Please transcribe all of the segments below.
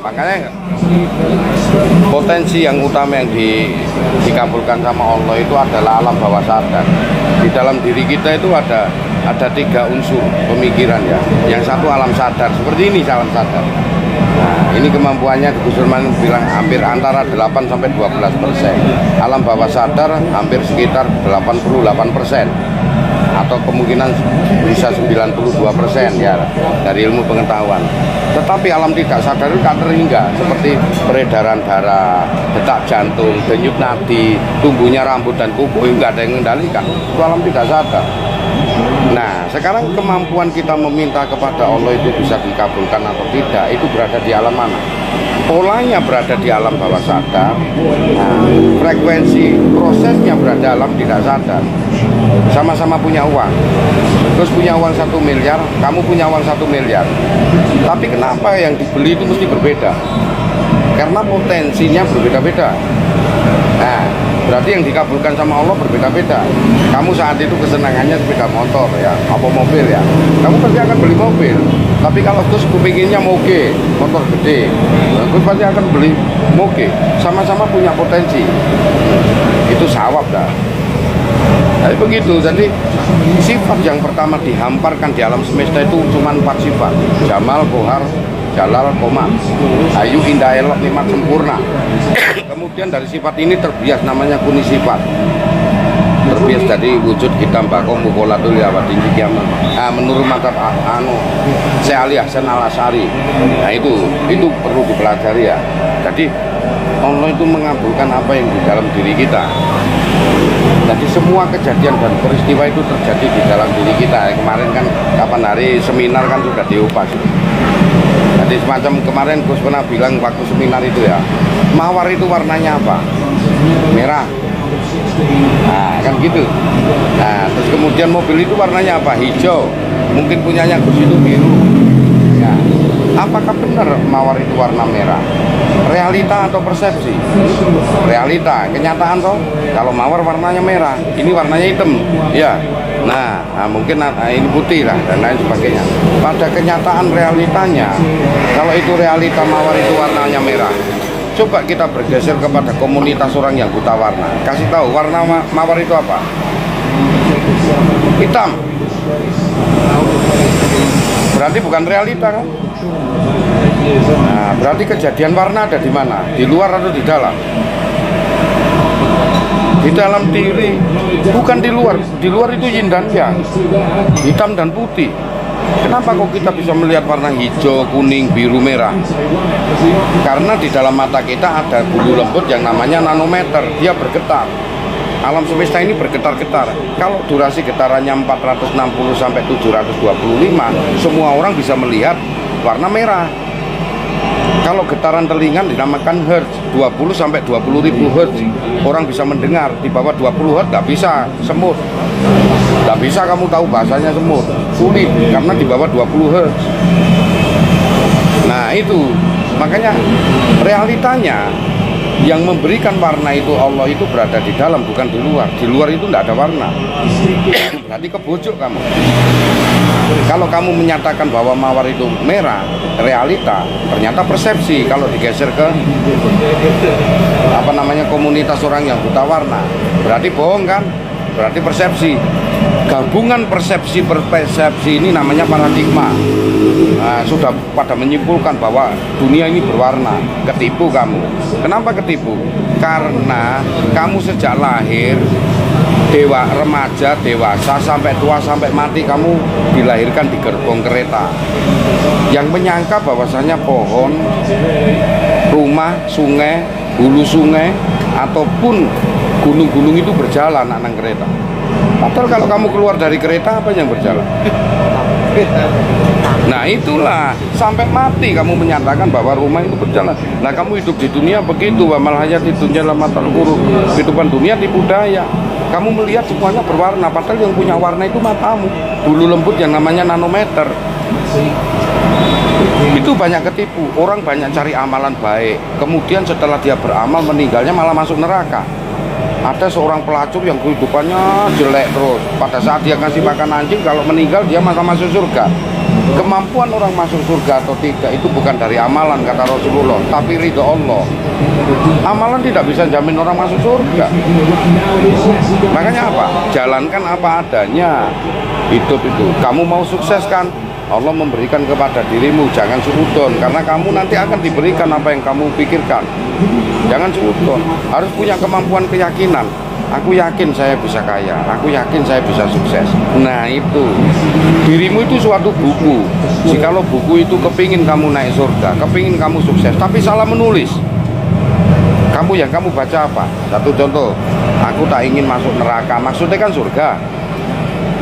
Makanya potensi yang utama yang dikabulkan sama Allah itu adalah alam bawah sadar. Di dalam diri kita itu ada 3 unsur pemikiran ya. Yang satu alam sadar, seperti ini alam sadar. Nah, ini kemampuannya Gus Firman bilang hampir antara 8 sampai 12%. Alam bawah sadar hampir sekitar 88%. Atau kemungkinan bisa 92% ya dari ilmu pengetahuan. Tetapi alam tidak sadar itu tak terhingga, seperti peredaran darah, detak jantung, denyut nadi, tumbuhnya rambut dan kuku, enggak ada yang mengendalikan. Itu alam tidak sadar. Nah, sekarang kemampuan kita meminta kepada Allah itu bisa dikabulkan atau tidak, itu berada di alam mana? Polanya berada di alam bawah sadar. Nah, frekuensi prosesnya berada alam tidak sadar. Sama-sama punya uang. Terus punya uang 1 miliar, kamu punya uang 1 miliar. Tapi kenapa yang dibeli itu mesti berbeda? Karena potensinya berbeda-beda. Nah, berarti yang dikabulkan sama Allah berbeda-beda. Kamu saat itu kesenangannya sepeda motor ya, apa mobil ya, kamu pasti akan beli mobil. Tapi kalau terus kepinginnya moge, motor gede, terus pasti akan beli moge. Sama-sama punya potensi. Itu sawab dah. Jadi begitu. Jadi sifat yang pertama dihamparkan di alam semesta itu cuma 4 sifat: Jamal, Bohar, Jalal, Koma, Ayu, Indah, Elok, Nikmat, Sempurna. Kemudian dari sifat ini terbias namanya kuni sifat. Terbias dari wujud kita mbako mukolatul yawadin kiamat. Nah, menurut madzhab Syekh Ali Hasan Al-Asy'ari. Nah, itu perlu dipelajari ya. Jadi Allah itu mengabulkan apa yang di dalam diri kita. Jadi semua kejadian dan peristiwa itu terjadi di dalam diri kita. Kemarin kan kapan hari seminar kan sudah diupas. Jadi semacam kemarin Gus pernah bilang waktu seminar itu ya, mawar itu warnanya apa? Merah. Nah kan gitu. Nah terus kemudian mobil itu warnanya apa? Hijau. Mungkin punyanya Gus itu biru. Ya. Apakah benar mawar itu warna merah? Realita atau persepsi? Realita, kenyataan toh. Kalau mawar warnanya merah, ini warnanya hitam, ya. Nah mungkin ini putih lah dan lain sebagainya. Pada kenyataan realitanya, kalau itu realita mawar itu warnanya merah, coba kita bergeser kepada komunitas orang yang buta warna. Kasih tahu warna mawar itu apa? Hitam. Berarti bukan realita kan? Nah, berarti kejadian warna ada di mana? Di luar atau di dalam? Di dalam diri, bukan di luar. Di luar itu yin dan yang, hitam dan putih. Kenapa kok kita bisa melihat warna hijau, kuning, biru, merah? Karena di dalam mata kita ada bulu lembut yang namanya nanometer. Dia bergetar. Alam semesta ini bergetar-getar. Kalau durasi getarannya 460 sampai 725, semua orang bisa melihat warna merah. Kalau getaran telinga dinamakan hertz, 20 sampai 20 ribu hertz. Orang bisa mendengar. Di bawah 20 hertz nggak bisa, semut. Nggak bisa kamu tahu bahasanya semut. Sulit, karena di bawah 20 hertz. Nah itu, makanya realitanya yang memberikan warna itu Allah itu berada di dalam, bukan di luar. Di luar itu tidak ada warna. Berarti kebujuk kamu. Kalau kamu menyatakan bahwa mawar itu merah, realita, ternyata persepsi. Kalau digeser ke komunitas orang yang buta warna, berarti bohong kan? Berarti persepsi. Gabungan persepsi ini namanya paradigma. Nah, sudah pada menyimpulkan bahwa dunia ini berwarna. Ketipu kamu. Kenapa ketipu? Karena kamu sejak lahir, remaja, dewasa, sampai tua, sampai mati, kamu dilahirkan di gerbong kereta yang menyangka bahwasanya pohon, rumah, sungai, hulu sungai, ataupun gunung-gunung itu berjalan anak kereta. Padahal kalau kamu keluar dari kereta, apa yang berjalan? Nah itulah, sampai mati kamu menyatakan bahwa rumah itu berjalan. Nah kamu hidup di dunia begitu, wa mal hayati dunya illa mata'ul ghurur. Kehidupan dunia tipu daya. Kamu melihat semuanya berwarna, padahal yang punya warna itu matamu, bulu lembut yang namanya nanometer. Itu banyak ketipu. Orang banyak cari amalan baik, kemudian setelah dia beramal, meninggalnya malah masuk neraka. Ada seorang pelacur yang kehidupannya jelek terus. Pada saat dia kasih makan anjing, kalau meninggal dia malah masuk surga. Kemampuan orang masuk surga atau tidak itu bukan dari amalan kata Rasulullah, tapi ridho Allah. Amalan tidak bisa jamin orang masuk surga. Makanya apa? Jalankan apa adanya. Hidup itu. Kamu mau sukses kan? Allah memberikan kepada dirimu, jangan suudon, karena kamu nanti akan diberikan apa yang kamu pikirkan. Jangan suudon, harus punya kemampuan keyakinan. Aku yakin saya bisa kaya, aku yakin saya bisa sukses. Nah itu, dirimu itu suatu buku. Jikalau buku itu kepingin kamu naik surga, kepingin kamu sukses, tapi salah menulis, yang kamu baca apa? Satu contoh, aku tak ingin masuk neraka, maksudnya kan surga.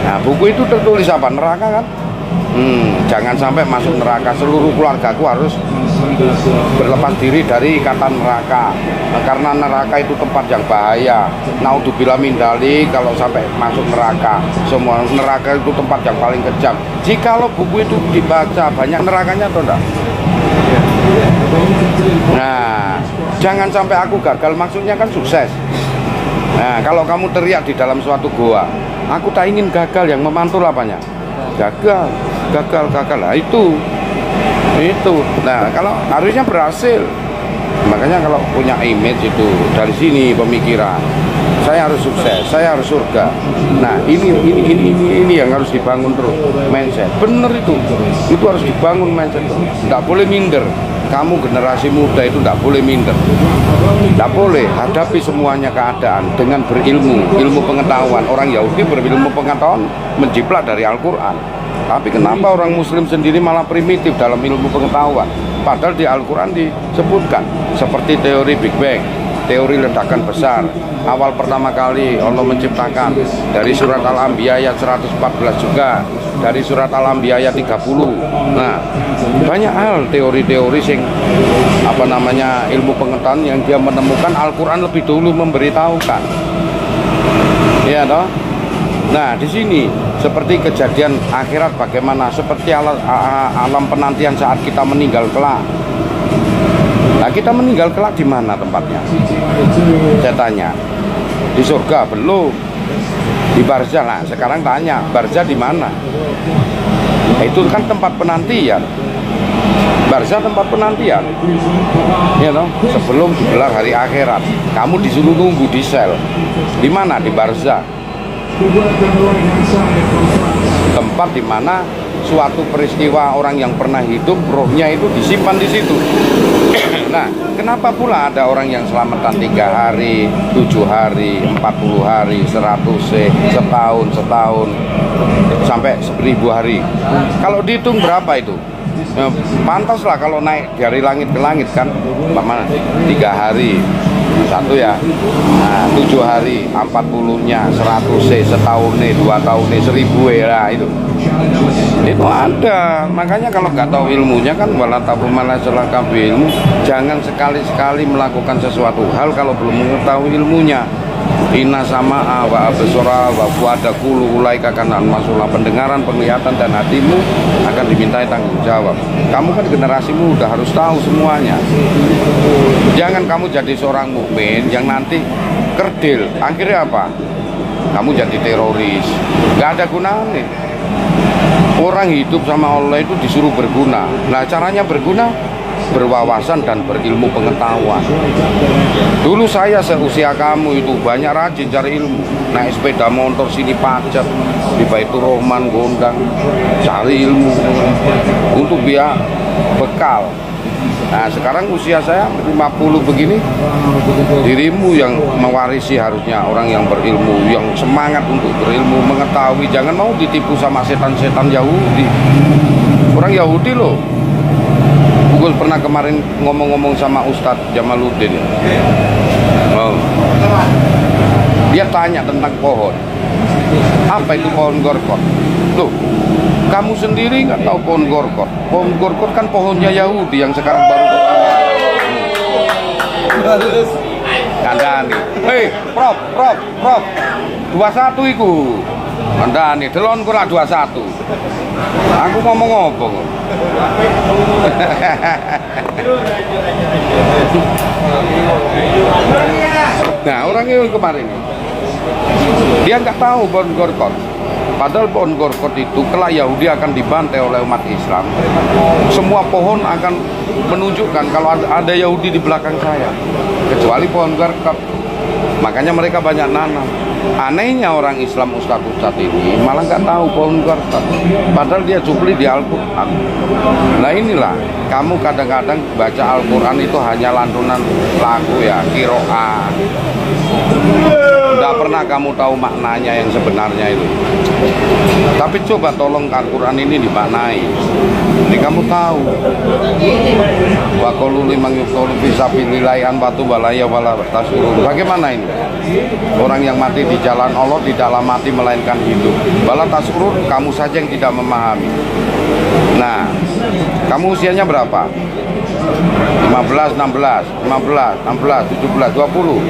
Nah buku itu tertulis apa? Neraka kan? Jangan sampai masuk neraka. Seluruh keluargaku harus berlepas diri dari ikatan neraka, karena neraka itu tempat yang bahaya. Naudzubillah min dzalik, kalau sampai masuk neraka, semua neraka itu tempat yang paling kejam. Jikalau buku itu dibaca, banyak nerakanya atau enggak? Nah, jangan sampai aku gagal, maksudnya kan sukses. Nah, kalau kamu teriak di dalam suatu goa, aku tak ingin gagal, yang memantul apanya? Gagal. Nah itu. Nah kalau harusnya berhasil. Makanya kalau punya image itu dari sini pemikiran, saya harus sukses, saya harus surga. Nah ini yang harus dibangun terus, mindset. Bener itu harus dibangun mindset. Tidak boleh minder. Kamu generasi muda itu tidak boleh minder. Tidak boleh hadapi semuanya keadaan dengan berilmu, ilmu pengetahuan. Orang Yahudi berilmu pengetahuan menjiplak dari Al-Quran. Tapi kenapa orang Muslim sendiri malah primitif dalam ilmu pengetahuan? Padahal di Al-Quran disebutkan seperti teori Big Bang, teori ledakan besar. Awal pertama kali Allah menciptakan dari surat Al-Anbiya ayat 114 juga, dari surat Al-Anbiya ayat 30. Nah, banyak hal teori-teori sing ilmu pengetahuan yang dia menemukan, Al-Quran lebih dulu memberitahukan. Ya toh? Nah, di sini seperti kejadian akhirat bagaimana, seperti alam penantian saat kita meninggal kelak. Nah, kita meninggal kelak di mana tempatnya? Saya tanya. Di surga belum. Di barzah. Nah, sekarang tanya, barzah di mana? Nah, itu kan tempat penantian. Barzah tempat penantian. Ya toh, sebelum digelar hari akhirat. Kamu disuruh nunggu di sel. Di mana? Di barzah. Tempat di mana suatu peristiwa orang yang pernah hidup, rohnya itu disimpan di situ. Nah, kenapa pula ada orang yang selamatan 3 hari, 7 hari, 40 hari, 100 setahun, sampai 1000 hari? Kalau dihitung berapa itu? Pantaslah kalau naik dari langit ke langit kan, mana 3 hari satu ya, nah 7 hari, 40-nya, 100 setahun, 2 tahun, 1000 ya, itu ada. Makanya kalau nggak tahu ilmunya kan, wala tabu malah celaka ilmu. Jangan sekali-sekali melakukan sesuatu hal kalau belum mengetahui ilmunya. Inna sama wa absara wa fuada kullu ulaika kana masulah. Pendengaran, penglihatan dan hatimu akan dimintai tanggung jawab. Kamu kan generasi muda, harus tahu semuanya. Jangan kamu jadi seorang mukmin yang nanti kerdil. Akhirnya apa? Kamu jadi teroris. Gak ada gunanya. Orang hidup sama Allah itu disuruh berguna. Nah, caranya berguna, berwawasan dan berilmu pengetahuan. Dulu saya seusia kamu itu banyak rajin cari ilmu, naik sepeda motor sini pacet, di Baitur Rahman gondang, cari ilmu untuk biar bekal. Nah, sekarang usia saya 50 begini, dirimu yang mewarisi harusnya orang yang berilmu, yang semangat untuk berilmu, mengetahui. Jangan mau ditipu sama setan-setan Yahudi. Orang Yahudi loh. Gue pernah kemarin ngomong-ngomong sama Ustadz Jamaluddin. Oh. Dia tanya tentang pohon. Apa itu pohon gorkot? Loh, kamu sendiri nggak tahu pohon gorkot? Pohon gorkot kan pohonnya Yahudi yang sekarang baru kandani. Hei, Prof, 21 iku. Kandani, delon kurang 21. Aku ngomong-ngomong. Nah, orang itu kemarin dia nggak tahu pohon gorkot. Padahal pohon gorkot itu kelak Yahudi akan dibantai oleh umat Islam. Semua pohon akan menunjukkan kalau ada Yahudi di belakang saya, kecuali pohon gorkot. Makanya mereka banyak nanam. Anehnya orang Islam ustadz-ustadz ini malah nggak tahu pohon gorkot, padahal dia cupli di Al-Quran. Nah inilah, kamu kadang-kadang baca Al-Quran itu hanya lantunan lagu ya, kiroah. Nggak pernah kamu tahu maknanya yang sebenarnya itu. Tapi coba tolong Al-Quran ini dimaknai, jadi kamu tahu. Wa qalu liman yuqtalu fi sabilillahi anfatu balaya wala tasurun. Bagaimana ini? Orang yang mati di jalan Allah tidaklah mati melainkan hidup. Wala tasurun, kamu saja yang tidak memahami. Nah, kamu usianya berapa? 15, 16, 15, 16, 17, 20,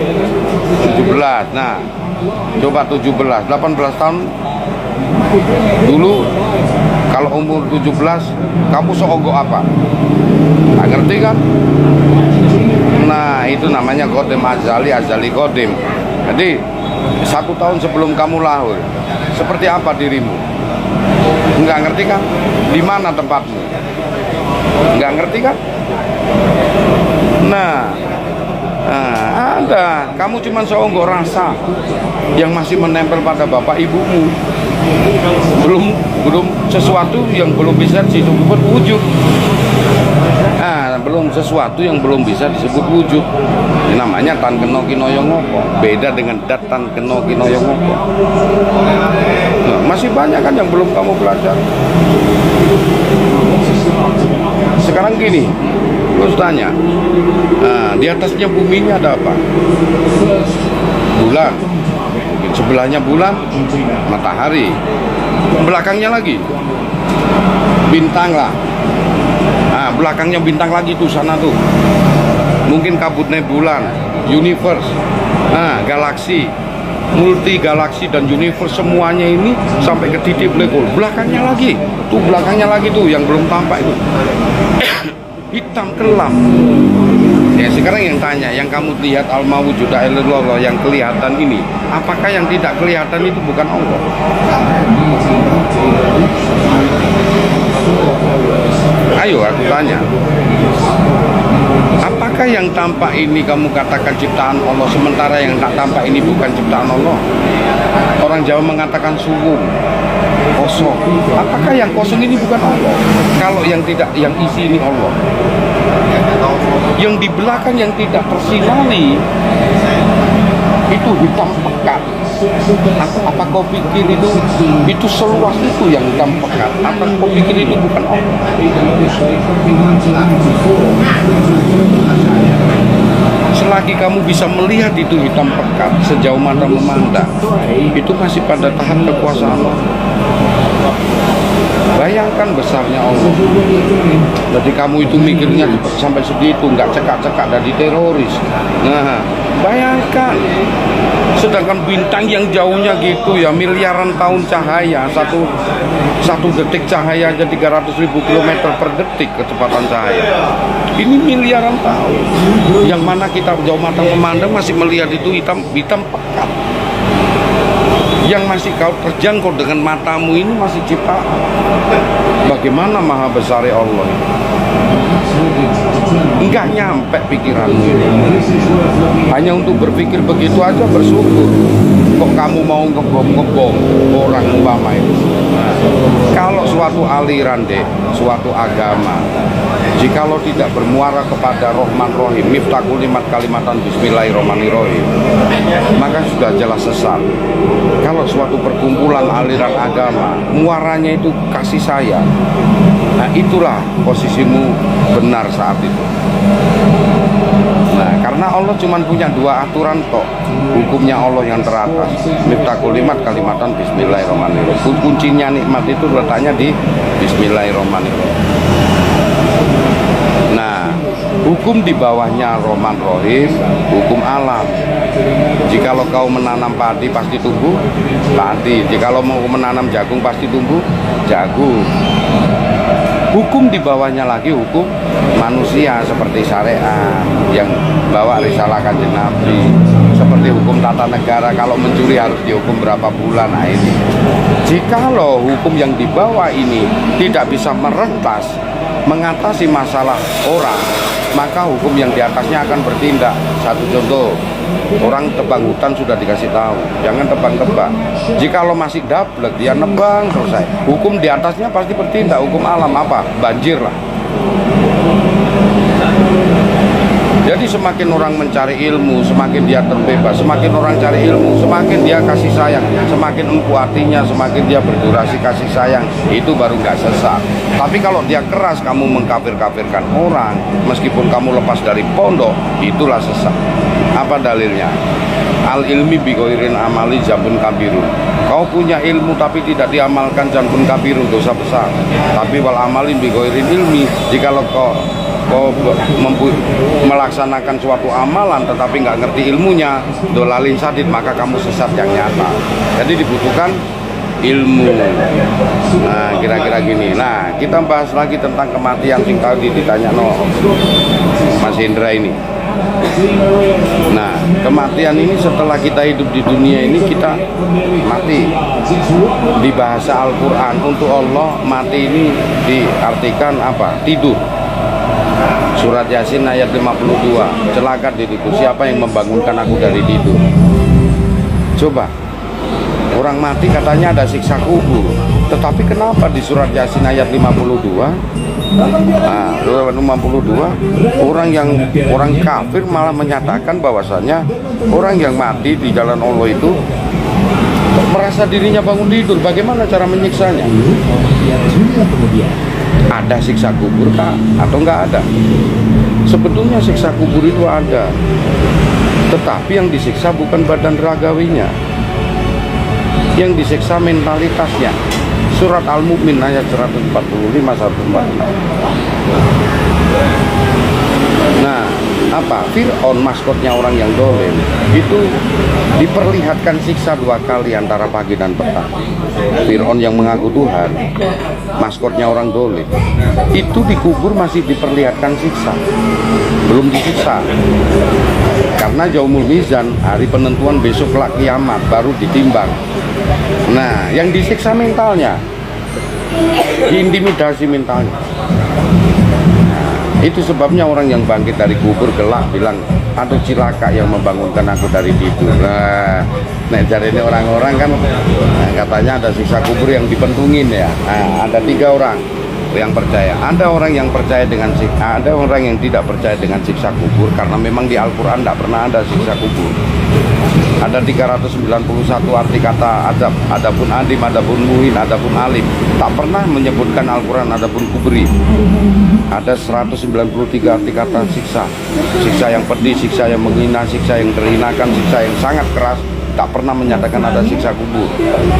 17. Nah, coba 17, 18 tahun dulu. Kalau umur 17, kamu seogok apa? Nggak ngerti kan? Nah, itu namanya Qadim Azali, Azali Qadim. Jadi, 1 tahun sebelum kamu lahir, seperti apa dirimu? Nggak ngerti kan? Di mana tempatmu? Nggak ngerti kan? Nah, ada. Kamu cuma seonggok rasa yang masih menempel pada bapak ibumu. Belum sesuatu yang belum bisa disebut wujud. Belum sesuatu yang belum bisa disebut wujud. Ini namanya tan keno kinoyo ngopo. Beda dengan dat tan keno kinoyo ngopo. Nah, masih banyak kan yang belum kamu pelajari. Sekarang gini, terus tanya, di atasnya buminya ada apa? Bulan. Sebelahnya bulan, matahari. Belakangnya lagi bintang lah. Belakangnya bintang lagi tuh sana tuh. Mungkin kabut nebulan, universe, galaksi, multi galaksi dan universe, semuanya ini sampai ke titik black hole. Belakangnya lagi tuh yang belum tampak itu. Hitam kelam. Ya sekarang yang tanya, yang kamu lihat al-mawujuda ilallah yang kelihatan ini, apakah yang tidak kelihatan itu bukan Allah? Ayo aku tanya, apakah yang tampak ini kamu katakan ciptaan Allah, sementara yang tak tampak ini bukan ciptaan Allah? Orang Jawa mengatakan suwung, kosong. Apakah yang kosong ini bukan Allah? Kalau yang tidak, yang isi ini Allah. Yang di belakang yang tidak tersinari itu hitam pekat. Apa kau pikir itu seluas itu yang hitam pekat? Apa kau pikir itu bukan Allah? Selagi kamu bisa melihat itu hitam pekat sejauh mata memandang, itu masih pada tahap kekuasaan Allah. Bayangkan besarnya Allah. Jadi kamu itu mikirnya sampai segitu, nggak cekak-cekak dari teroris. Nah, bayangkan. Sedangkan bintang yang jauhnya gitu ya, miliaran tahun cahaya, satu detik cahaya aja 300.000 km per detik kecepatan cahaya. Ini miliaran tahun. Yang mana kita jauh mata memandang masih melihat itu hitam pekat. Yang masih kau terjangkau dengan matamu ini masih ciptaan. Bagaimana maha besar Allah? Enggak nyampe pikiranmu ini. Hanya untuk berpikir begitu aja bersyukur. Kok kamu mau ngebom orang umpama itu? Kalau suatu aliran suatu agama, jikalau tidak bermuara kepada Rahman Rahim, miftah kulimat kalimatan bismillahirrahmanirrahim, maka sudah jelas sesat. Kalau suatu perkumpulan aliran agama, muaranya itu kasih sayang, nah itulah posisimu benar saat itu. Nah, karena Allah cuma punya 2 aturan tok, hukumnya Allah yang teratas, miftah kulimat kalimatan bismillahirrahmanirrahim. Kuncinya nikmat itu letaknya di bismillahirrahmanirrahim. Nah, hukum di bawahnya Rahman Rahim, hukum alam. Jikalau kau menanam padi pasti tumbuh padi. Jikalau mau menanam jagung pasti tumbuh jagung. Hukum di bawahnya lagi hukum manusia seperti syariat yang bawa risalah Kanjeng Nabi, seperti hukum tata negara, kalau mencuri harus dihukum berapa bulan. Nah ini, jikalau hukum yang di bawah ini tidak bisa merentas mengatasi masalah orang, maka hukum yang di atasnya akan bertindak. Satu contoh, orang tebang hutan sudah dikasih tahu, jangan tebang-tebang. Jikalau masih dablek, dia nebang selesai. Hukum di atasnya pasti bertindak. Hukum alam apa? Banjir lah. Jadi semakin orang mencari ilmu, semakin dia terbebas. Semakin orang cari ilmu, semakin dia kasih sayang. Semakin empuk hatinya, semakin dia berdurasi kasih sayang. Itu baru nggak sesat. Tapi kalau dia keras, kamu mengkafir-kafirkan orang, meskipun kamu lepas dari pondok, itulah sesat. Apa dalilnya? Al ilmi bi ghairin amali jambun kabirun. Kau punya ilmu tapi tidak diamalkan, jambun kabirun, dosa besar. Tapi wal amali bi ghairin ilmi, jikalau kau melaksanakan suatu amalan tetapi nggak ngerti ilmunya, dolalin sadid, maka kamu sesat yang nyata. Jadi dibutuhkan ilmu. Nah kira-kira gini. Nah kita bahas lagi tentang kematian sing tadi ditanya Mas Indra ini. Nah kematian ini setelah kita hidup di dunia ini kita mati. Di bahasa Al-Quran untuk Allah mati ini diartikan apa? Tidur. Surat Yasin ayat 52, celaka diriku, siapa yang membangunkan aku dari tidur. Coba, orang mati katanya ada siksa kubur, tetapi kenapa di surat Yasin ayat 52, nah, 52 orang kafir malah menyatakan bahwasanya orang yang mati di jalan Allah itu merasa dirinya bangun tidur. Bagaimana cara menyiksanya? Ada siksa kubur kah? Atau enggak ada? Sebetulnya siksa kubur itu ada, tetapi yang disiksa bukan badan ragawinya, yang disiksa mentalitasnya. Surat Al-Mu'min ayat 145-146. Nah, apa? Fir'aun, maskotnya orang yang dolim, itu diperlihatkan siksa 2 kali antara pagi dan petang. Fir'aun yang mengaku Tuhan, maskotnya orang dolim, itu dikubur masih diperlihatkan siksa. Belum disiksa, karena yaumul mizan, hari penentuan besok kelak kiamat, baru ditimbang. Nah, yang disiksa mentalnya, diintimidasi mentalnya. Itu sebabnya orang yang bangkit dari kubur kelak bilang, aduh cilaka yang membangunkan aku dari tidur. Nah jadi ini orang-orang kan katanya ada siksa kubur yang dipentungin ya. Nah, ada 3 orang yang percaya. Ada orang yang percaya dengan siksa, ada orang yang tidak percaya dengan siksa kubur, karena memang di Al-Quran tidak pernah ada siksa kubur. Ada 391 arti kata azab, adapun adim, adapun muhin, adapun alim. Tak pernah menyebutkan Al-Quran adapun kubri. Ada 193 arti kata siksa. Siksa yang pedih, siksa yang menghina, siksa yang terhinakan, siksa yang sangat keras. Tak pernah menyatakan ada siksa kubur.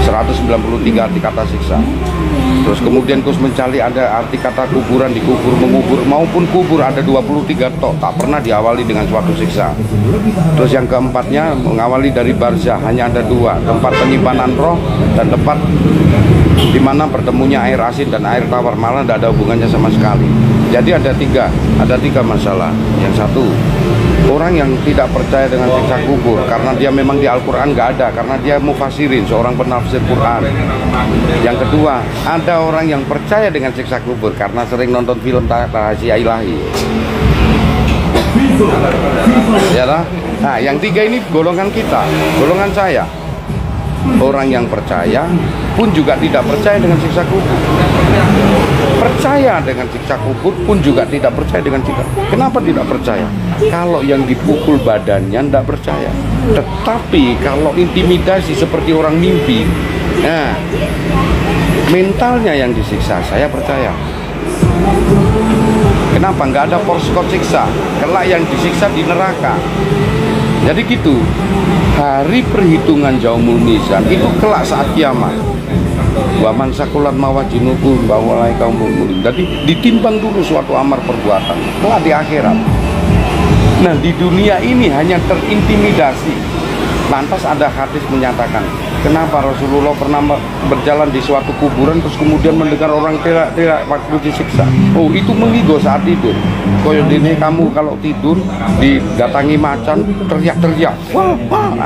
193 arti kata siksa. Terus kemudian kus mencari ada arti kata kuburan, dikubur, mengubur, maupun kubur ada 23 tok. Tak pernah diawali dengan suatu siksa. Terus yang keempatnya mengawali dari barzah, hanya ada 2, tempat penyimpanan roh dan tempat di mana bertemunya air asin dan air tawar, malah tidak ada hubungannya sama sekali. Jadi ada 3 masalah. Yang satu, orang yang tidak percaya dengan siksa kubur karena dia memang di Al-Quran nggak ada, karena dia mufasirin, seorang penafsir Quran. Yang kedua, ada orang yang percaya dengan siksa kubur karena sering nonton film rahasia ilahi. Ya lah. Nah, yang 3 ini golongan kita, golongan saya. Orang yang percaya pun juga tidak percaya dengan siksa kubur. Percaya dengan siksa kubur pun juga tidak percaya dengan siksa. Kenapa tidak percaya? Kalau yang dipukul badannya tidak percaya. Tetapi kalau intimidasi seperti orang mimpi, nah, mentalnya yang disiksa, saya percaya. Kenapa? Nggak ada porskot siksa. Kelak yang disiksa di neraka. Jadi gitu. Hari perhitungan yaumul mizan itu kelak saat kiamat. Wa man sakulat mawajinuhu bawalai kaum mukmin. Jadi ditimbang dulu suatu amar perbuatan kelak di akhirat. Nah, di dunia ini hanya terintimidasi. Lantas ada hadis menyatakan, Kenapa Rasulullah pernah berjalan di suatu kuburan terus kemudian mendengar orang teriak-teriak waktu disiksa? Oh, itu mengigo saat tidur. Koyo dene kamu kalau tidur didatangi macan teriak-teriak. Wah, wah.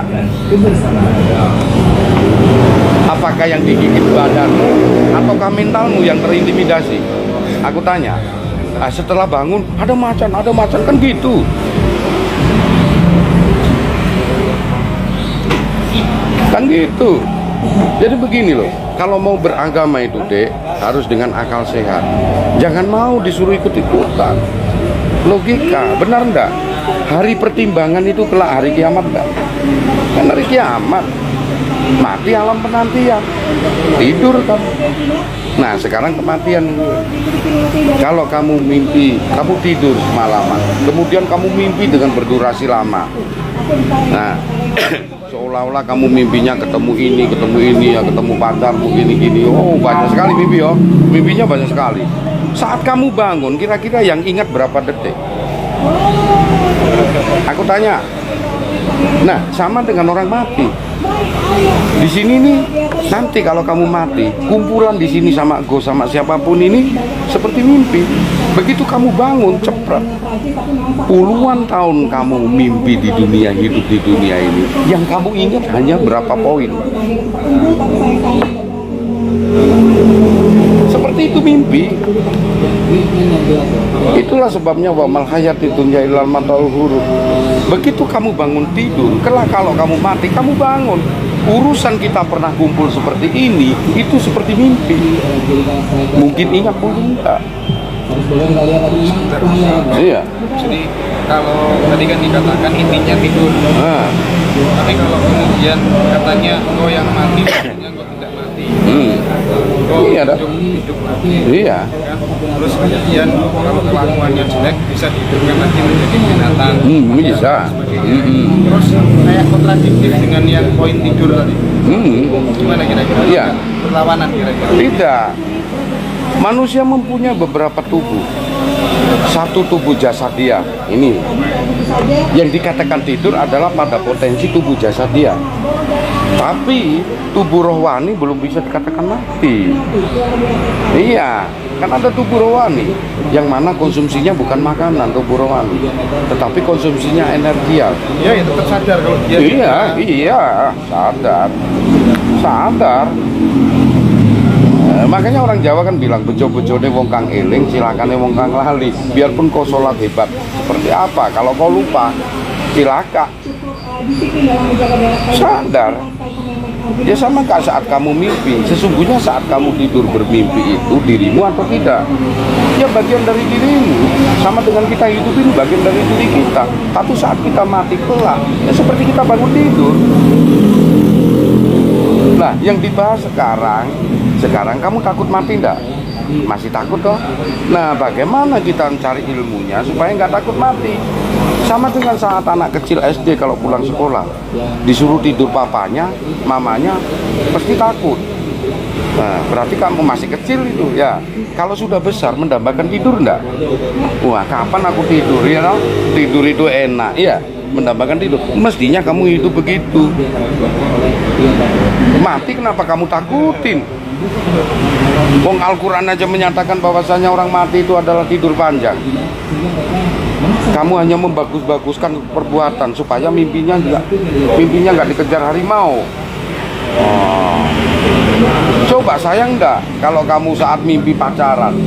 Apakah yang digigit badanmu ataukah mentalmu yang terintimidasi? Aku tanya. Setelah bangun ada macan kan gitu. Kan gitu. Jadi begini loh, kalau mau beragama itu Dek, harus dengan akal sehat. Jangan mau disuruh ikut-ikutan. Logika, benar enggak? Hari pertimbangan itu kelak hari kiamat enggak? Kan hari kiamat. Mati alam penantian. Tidur kan. Nah sekarang kematian. Kalau kamu mimpi, kamu tidur semalaman, kemudian kamu mimpi dengan berdurasi lama. Nah seolah-olah kamu mimpinya ketemu ini, ya ketemu pacarmu gini. Oh banyak sekali mimpi oh, mimpinya banyak sekali. Saat kamu bangun, kira-kira yang ingat berapa detik? Aku tanya. Nah sama dengan orang mati. Di sini nih, nanti kalau kamu mati, kumpulan di sini sama siapapun ini seperti mimpi. Begitu kamu bangun cepet, puluhan tahun kamu mimpi di dunia, hidup di dunia ini, yang kamu ingat hanya berapa poin. Seperti itu mimpi. Itulah sebabnya wa mal hayati dunya illal mata'ul ghurur. Begitu kamu bangun tidur, kelak kalau kamu mati, kamu bangun. Urusan kita pernah kumpul seperti ini, itu seperti mimpi. Mungkin ingat, mungkin enggak. Iya. Jadi kalau tadi kan dikatakan intinya tidur. Tapi kalau kemudian katanya kau yang mati, maksudnya kau tidak mati. Iya dah. Hidup. Iya. Kan? Terus kemudian kalau kelakuannya jelek bisa dihidupkan lagi menjadi binatang. Bisa. Terus kayak kontradiktif dengan yang poin tidur tadi. Gimana kira-kira? Iya. Berlawanan kira-kira. Tidak. Manusia mempunyai beberapa tubuh. Satu tubuh jasadiah ini yang dikatakan tidur adalah pada potensi tubuh jasadiah. Tapi tubuh rohani belum bisa dikatakan mati. Iya, kan ada tubuh rohani yang mana konsumsinya bukan makanan, tubuh rohani, tetapi konsumsinya energial. Iya, ya tetap sadar kalau dia. Iya, sadar. Makanya orang Jawa kan bilang bejo-bejone wong kang eling, silakane wong kang lali. Biarpun kau sholat hebat seperti apa, kalau kau lupa, cilaka. Sadar. Ya sama kak saat kamu mimpi, sesungguhnya saat kamu tidur bermimpi itu dirimu atau tidak? Ya bagian dari dirimu, sama dengan kita hidup ini bagian dari diri kita. Tapi saat kita mati kelak, ya seperti kita bangun tidur. Nah, yang dibahas sekarang kamu takut mati enggak? Masih takut toh? Nah, bagaimana kita mencari ilmunya supaya nggak takut mati? Sama dengan saat anak kecil SD kalau pulang sekolah disuruh tidur papanya, mamanya pasti takut. Nah, berarti kamu masih kecil itu ya. Kalau sudah besar mendambakan tidur enggak? Wah, kapan aku tidur ya? No? Tidur itu enak, iya. Mendambakan tidur. Mestinya kamu hidup begitu. Mati kenapa kamu takutin? Wong Al-Quran aja menyatakan bahwasanya orang mati itu adalah tidur panjang. Kamu hanya membagus-baguskan perbuatan supaya mimpinya nggak dikejar harimau. Coba sayang enggak kalau kamu saat mimpi pacaran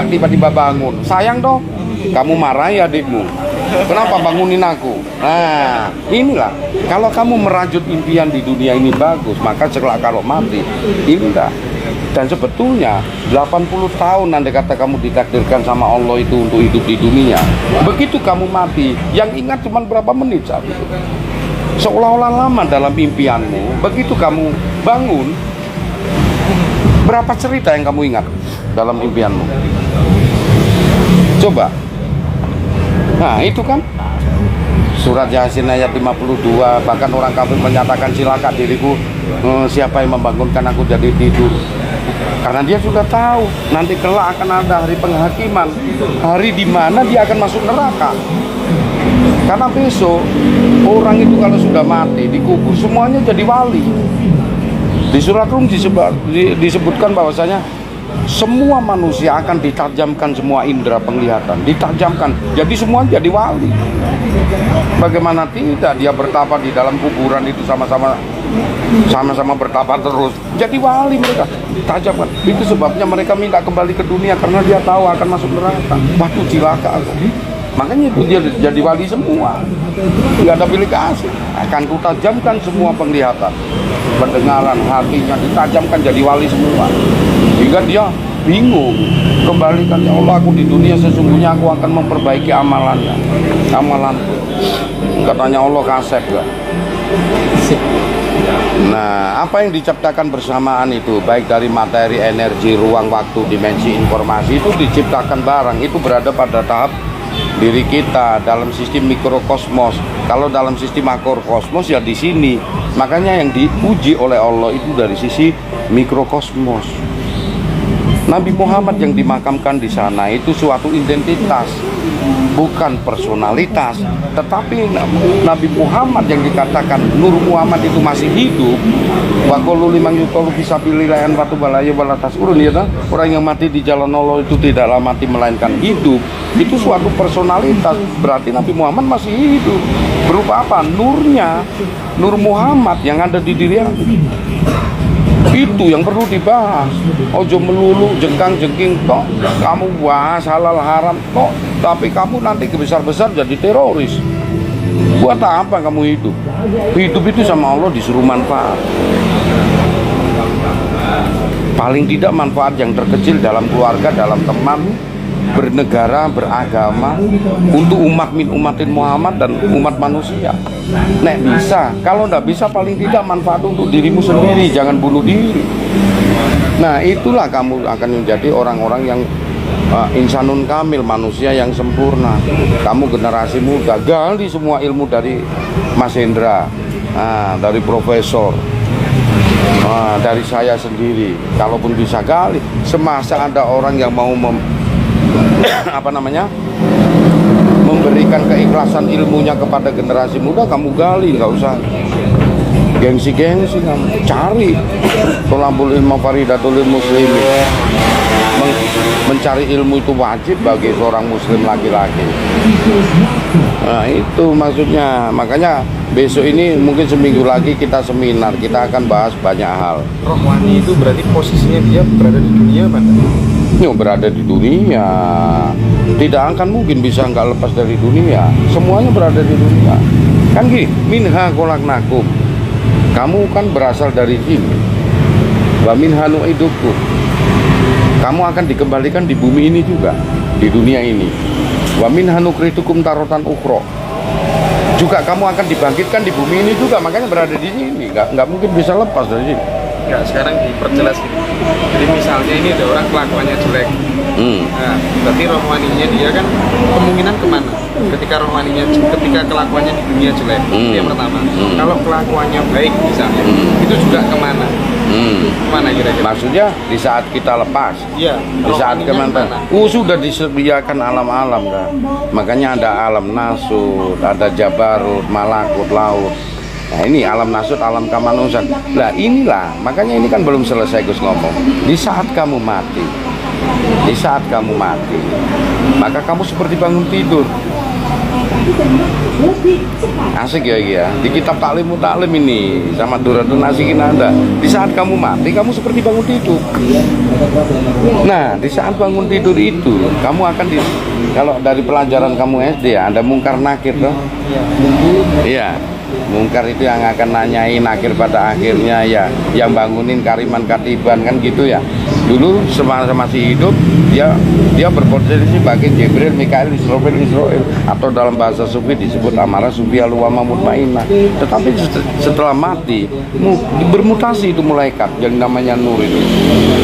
tiba-tiba bangun, sayang dong, kamu marahi adikmu, kenapa bangunin aku? Nah inilah, kalau kamu merajut impian di dunia ini bagus, maka setelah kalau mati indah. Dan sebetulnya 80 tahun andai kata kamu ditakdirkan sama Allah itu untuk hidup di dunia, begitu kamu mati, yang ingat cuma berapa menit saat itu. Seolah-olah lama dalam impianmu. Begitu kamu bangun, berapa cerita yang kamu ingat dalam impianmu? Coba. Nah itu kan Surat Yasin ayat 52. Bahkan orang kafir menyatakan silakan diriku, siapa yang membangunkan aku jadi tidur. Karena dia sudah tahu nanti kelak akan ada hari penghakiman, hari di mana dia akan masuk neraka. Karena besok orang itu kalau sudah mati dikubur semuanya jadi wali. Di surat Rum disebutkan bahwasanya semua manusia akan ditajamkan semua indera penglihatan, ditajamkan. Jadi semua jadi wali. Bagaimana tidak dia bertapa di dalam kuburan itu sama-sama bertapa terus. Jadi wali mereka ditajamkan. Itu sebabnya mereka minta kembali ke dunia karena dia tahu akan masuk neraka. Batu cilaka aku. Makanya itu dia jadi wali semua, nggak ada pilih kasih. Akan kutajamkan semua penglihatan, pendengaran, hatinya ditajamkan jadi wali semua. Hingga dia bingung, kembalikan ya Allah, aku di dunia sesungguhnya aku akan memperbaiki amalanku. Katanya Allah kasep gak? Nah, apa yang diciptakan bersamaan itu, baik dari materi, energi, ruang, waktu, dimensi, informasi, itu diciptakan barang, itu berada pada tahap diri kita dalam sistem mikrokosmos. Kalau dalam sistem makrokosmos ya di sini. Makanya yang diuji oleh Allah itu dari sisi mikrokosmos. Nabi Muhammad yang dimakamkan di sana itu suatu identitas, bukan personalitas. Tetapi Nabi Muhammad yang dikatakan Nur Muhammad itu masih hidup. Wa qulu liman yuqalu fi sabilillah an fatubalaya wala tasurun, ya kan? Orang yang mati di jalan Allah itu tidaklah mati melainkan hidup. Itu suatu personalitas, berarti Nabi Muhammad masih hidup. Berupa apa? Nurnya, Nur Muhammad yang ada di diri aku. Itu yang perlu dibahas. Ojo melulu jengkang-jengking kok kamu bahas halal haram kok, tapi kamu nanti besar-besar jadi teroris. Buat apa kamu hidup? Hidup itu sama Allah disuruh manfaat. Paling tidak manfaat yang terkecil dalam keluarga, dalam teman, bernegara, beragama, untuk umatin Muhammad dan umat manusia. Nek bisa, kalau nggak bisa paling tidak manfaat untuk dirimu sendiri, jangan bunuh diri. Nah, itulah kamu akan menjadi orang-orang yang insanun kamil, manusia yang sempurna. Kamu generasi muda, gali semua ilmu dari Mas Hendra, dari profesor, dari saya sendiri. Kalaupun bisa gali, semasa ada orang yang mau memberikan keikhlasan ilmunya kepada generasi muda, kamu gali, nggak usah gengsi-gengsi, kamu cari tolabul ilmu faridatul muslimin. Mencari ilmu itu wajib bagi seorang muslim laki-laki. Nah, itu maksudnya. Makanya besok ini mungkin seminggu lagi kita seminar, kita akan bahas banyak hal. Rohwani itu berarti posisinya dia berada di dunia mana? Berada di dunia, tidak akan mungkin bisa nggak lepas dari dunia. Semuanya berada di dunia. Kan gini, minha khalaqnakum. Kamu kan berasal dari sini. Wa minha nu'idukum. Kamu akan dikembalikan di bumi ini juga, di dunia ini. Wa minha nukhrijukum taratan ukhra. Juga kamu akan dibangkitkan di bumi ini juga, makanya berada di sini. Nggak mungkin bisa lepas dari sini. Ya, sekarang diperjelas gitu. Jadi misalnya ini ada orang kelakuannya jelek. Nah, berarti rohwaninya dia kan kemungkinan kemana? Ketika kelakuannya di dunia jelek, itu yang pertama. Kalau kelakuannya baik misalnya, itu juga kemana? Kemana kira-kira? Maksudnya di saat kita lepas, iya, di saat kemana? Sudah disediakan alam-alam kan. Makanya ada alam nasut, ada jabarut, malakut, laut. Nah, ini alam nasut, alam kamanusan. Nah, inilah, makanya ini kan belum selesai Gus ngomong. Di saat kamu mati, maka kamu seperti bangun tidur. Asik ya. Di kitab Taklim Taklim ini sama Duratun Asikin ada. Di saat kamu mati, kamu seperti bangun tidur. Nah, di saat bangun tidur itu, kamu akan kalau dari pelajaran kamu SD ya, ada mungkar nakir toh? Iya. Mungkar itu yang akan nanyain, nakir pada akhirnya ya yang bangunin kariman katiban kan gitu ya. Dulu semasa masih hidup dia berposisi sebagai Jibril, Mikail, Israfil, atau dalam bahasa sufi disebut amarah sufi al-wama mutmainah. Tetapi setelah mati bermutasi itu malaikat yang namanya nur itu.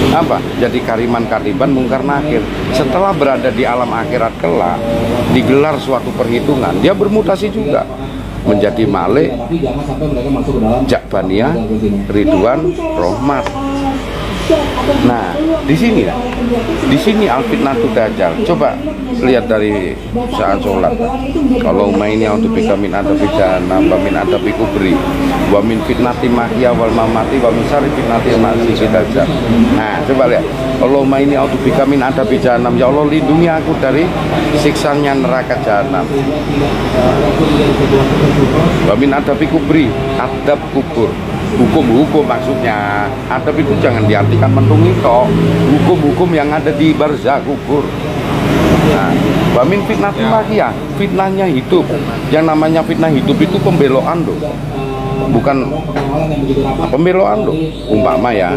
Apa? Jadi kariman katiban, mungkar nakir. Setelah berada di alam akhirat kelak, digelar suatu perhitungan, dia bermutasi juga menjadi Malik, Jakbaniyah, Ridwan, Rahmat. Nah, di sini al-fitnatu dajjal. Coba lihat dari saat sholat. Kalau mainnya untuk bikamin ada bidana, bamin ada bikubri, wa min fitnati mahya wal mamati, wa min syarri fitnati masih dajjal. Nah, coba lihat. Allah maini untuk bikamin ada bijanam. Ya Allah, lindungi aku dari siksanya neraka jahanam. Wa min ada bikubri, adab kubur. Hukum-hukum maksudnya. Adab itu jangan diartikan mentung itu. Hukum-hukum yang ada di barzah kubur. Nah, wamin fitnah mahya, fitnahnya hidup. Yang namanya fitnah hidup itu pembeloan loh. Bukan pembeloan loh. Umpama ya,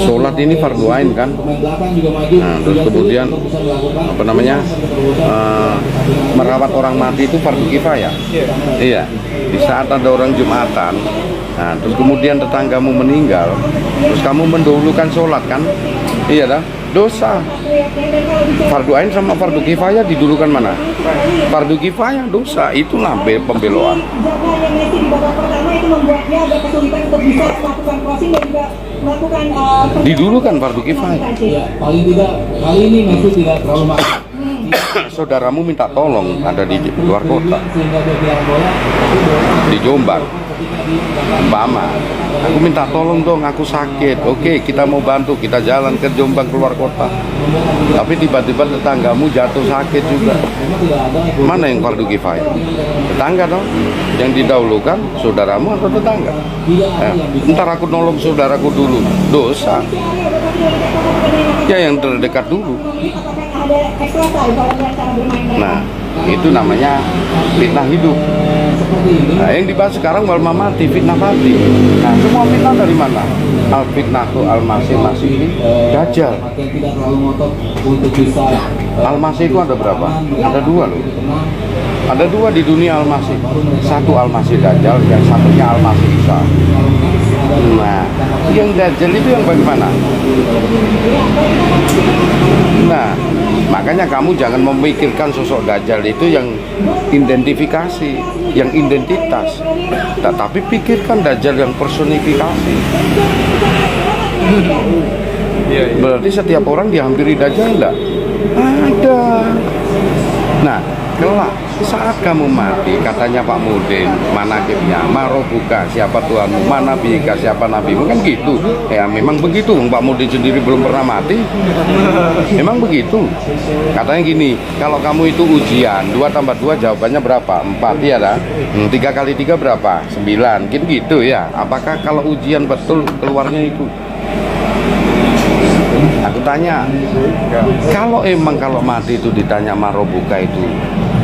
sholat ini fardu ain kan. Nah, terus kemudian apa namanya, merawat orang mati itu fardu kifayah. Iya. Di saat ada orang Jumatan, nah terus kemudian tetanggamu meninggal, terus kamu mendahulukan sholat kan, iya dah, dosa. Fardu ain sama fardu kifayah didulukan mana? Fardu kifayah dosa, itulah pembeloan. Didulukan fardu kifayah. Paling tidak kali ini masih tidak terlalu Saudaramu minta tolong ada di luar kota, di Jombang, umpama aku minta tolong dong, aku sakit. Oke, kita mau bantu, kita jalan ke Jombang keluar kota, tapi tiba-tiba tetanggamu jatuh sakit juga. Mana yang fardu kifayah? Tetangga dong yang didahulukan, saudaramu atau tetangga? Ntar aku nolong saudaraku dulu, dosa ya yang terdekat dulu. Nah, itu namanya fitnah hidup. Nah, yang dibahas sekarang wal mamati, fitnah mati. Nah, semua fitnah dari mana? Al fitnatu al masih dajjal. Al masih itu ada berapa? Ada dua loh. Ada dua di dunia al masih. Satu al masih dajjal, yang satunya al masih Isa. Nah, yang dajjal itu yang bagaimana? Nah, makanya kamu jangan memikirkan sosok dajjal itu yang identifikasi, yang identitas, tetapi pikirkan dajjal yang personifikasi. Berarti setiap orang dihampiri dajjal enggak? Ada. Nah, kelak saat kamu mati, katanya Pak Mudin, manakibnya, marobuka, siapa Tuhanmu, mana bika, siapa nabimu, kan gitu. Ya memang begitu, Pak Mudin sendiri belum pernah mati. Memang begitu. Katanya gini, kalau kamu itu ujian, 2 tambah 2 jawabannya berapa? 4, ya dah. 3 kali 3 berapa? 9, gitu ya. Apakah kalau ujian betul keluarnya itu? Aku tanya, kalau mati itu ditanya marobuka itu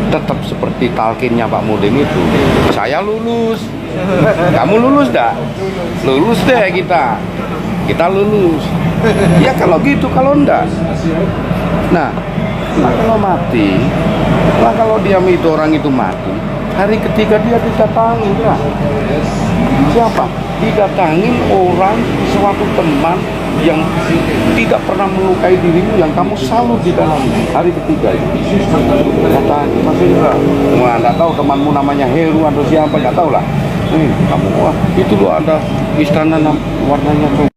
tetap seperti talkinnya Pak Mudin itu, saya lulus. Kamu lulus dah? Lulus deh kita lulus. Ya kalau gitu, kalau enggak, nah kalau mati, kalau dia itu orang itu mati, hari ketiga dia didatangi lah. Siapa? Didatangi orang, suatu teman yang tidak pernah melukai dirimu, yang kamu salut di dalam hari ketiga itu. Kata Mas Indra, wah nggak tahu temanmu namanya Heru atau siapa, nggak tahu lah. Kamu wah itu loh ada istana warnanya